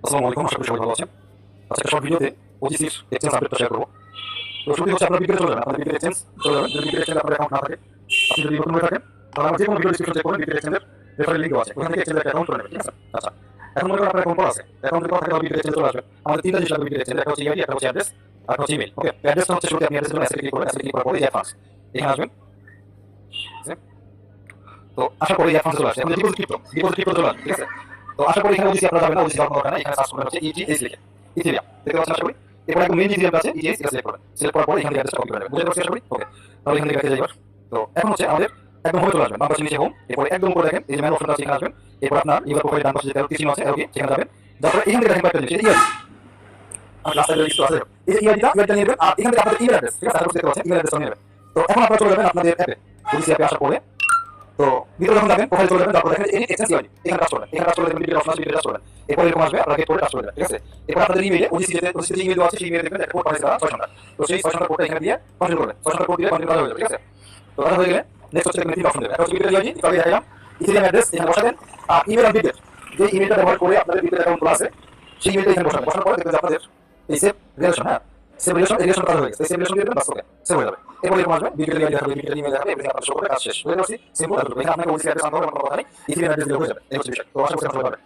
আসসালামু আলাইকুম, আশা করি সবাই ভালো আছেন। আজকে শর্ট ভিডিওতে ওজিসির এক্সচেঞ্জ আপডেটটা শেয়ার করব। তো শুরুতেই হচ্ছে আপনার বিপিএল চলে যাবেন, আপনার বিপিএল এক্সচেঞ্জ চলে যাবেন। যদি বিপিএল এক্সচেঞ্জে আপনার অ্যাকাউন্ট না থাকে, আপনি যদি নতুন হয়ে থাকেন, তাহলে আমার যে কোনো ভিডিও ডিসক্রিপশন চেক করবেন, বিপিএল এক্সচেঞ্জের রেফারেল লিঙ্ক আছে, ওখান থেকে এক্সচেঞ্জের অ্যাকাউন্ট করে নেবেন, ঠিক আছে? আচ্ছা, এখন মনে করেন আপনার অ্যাকাউন্ট করা আছে, অ্যাকাউন্ট যদি করা থাকে তাহলে বিপিএল এক্সচেঞ্জে চলে আসবেন। আমাদের তিনটা জিনিস লাগবে বিপিএল এক্সচেঞ্জে, একটা হচ্ছে ইআইডি, একটা হচ্ছে অ্যাড্রেস, আর একটা হচ্ছে ইমেল। ওকে, অ্যাড্রেসটা হচ্ছে শুরুতে আপনি অ্যাড্রেসের জন্য অ্যাসেট ক্লিক করবেন, অ্যাসেট ক্লিক করার পরে এই অ্যাডভান্স এখানে আসবেন, ঠিক আছে? তো আশা করি এই অ্যাডভান্স চলে আসছে। এখন ডিপোজিট ক্রিপ্টো চলে আসবে, ঠিক আছে? তো আশা করি এখানে ওজিসি আপনারা যাবেন না, ওজিসি যাওয়ার কোনো দরকার নাই। এখানে সার্চ করবেন হচ্ছে ইটিএস লিখে, ইথেরিয়াম দেখতে পাচ্ছেন আশা করি। এরপর একদম মেইন ইথেরিয়ামটা আছে ইটিএস, এটা সিলেক্ট করবেন। সিলেক্ট করার পরে এখান থেকে অ্যাড্রেসটা কপি করে নেবেন। বুঝতে পারছি আশা করি? ওকে, তাহলে এখান থেকে ব্যাকে যাইবার। তো এখন হচ্ছে আমাদের একদম হোমে চলে আসবেন, বাম পাশে নিচে হোম, এরপরে একদম উপরে দেখেন এই যে ম্যান অপশনটা আছে, এখানে আসবেন। এরপর আপনার ইউজার প্রোফাইলের ডান পাশে যে তীর চিহ্ন আছে এরো কি, সেখানে যাবেন। যাওয়ার পরে এখান থেকে দেখেন কয়েকটা জিনিস, এই ইআইডি আর লাস্ট টাইমে লিস্ট আছে, এই যে ইআইডিটা নিয়ে নেবেন। আর এখান থেকে আপনাদের ইমেল অ্যাড্রেস, ঠিক আছে? তারপর দেখতে পাচ্ছেন ইমেল অ্যাড্রেসটা নিয়ে নেবেন। তো এখন আপনারা চলে যাবেন আপনাদের অ্যাপে, ওজিসি অ্যাপে আসার পরে তো ভিতরে যখন যাবেন প্রোফাইল চলে যাবেন, তারপর দেখেন এই এক্সচেঞ্জ ইআইডি এখানে কাজ করবেন, এখানে কাজ করলে দেখবেন বিপিএল অপশন আছে, বিপিএল কাজ করবেন। এরপর এরকম আসবে, আপনারা গেট করে কাজ করে দেবেন, ঠিক আছে? এরপর আপনাদের ইমেইলে ওজিসি যে ইমেইল দেওয়া আছে সেই ইমেইলে দেখবেন একটা কোড পাঠিয়েছে 6 সংখ্যা। তো সেই 6 সংখ্যার কোডটা এখানে দিয়ে কন্টিনিউ করবেন, 6 সংখ্যার কোড দিয়ে কন্টিনিউ করা হয়ে যাবে, ঠিক আছে? তো এটা হয়ে গেলে নেক্সট হচ্ছে দেখবেন তিনটা অপশন দেবে, একটা হচ্ছে বিপিএল আইডি, তারপরে দেখালাম ইথেরিয়াম অ্যাড্রেস এখানে বসাবেন, আর ইমেল আর বিপিএল যে ইমেলটা ব্যবহার করে আপনাদের বিপিএল অ্যাকাউন্ট খোলা আছে সেই ইমেলটা এখানে বসাবেন। বসানোর পরে দেখবেন যে আপনাদের এই সেভ রিলেশন, হ্যাঁ সেভ রিলেশন কাজ হয়ে গেছে, সেভ রিলেশন দিয়ে দেবেন, বাস ওকে সেভ হয়ে যাবে। এরপর এরকম আসবে বিপিএল আইডি দেখাবে, বিপিএল ইমেল দেখাবে, এভরিথিং আপনার শো করবে, কাজ শেষ। বুঝতে পারছি? সিম্পল। এখানে আপনাকে ওজিসি অ্যাড্রেস আনতে হবে, কোনো কথা নেই, ইথেরিয়াম অ্যাড্রেস দিলে হয়ে যাবে। এই হচ্ছে বিষয়। তো আশা করছি আপনারা ভালো হবে।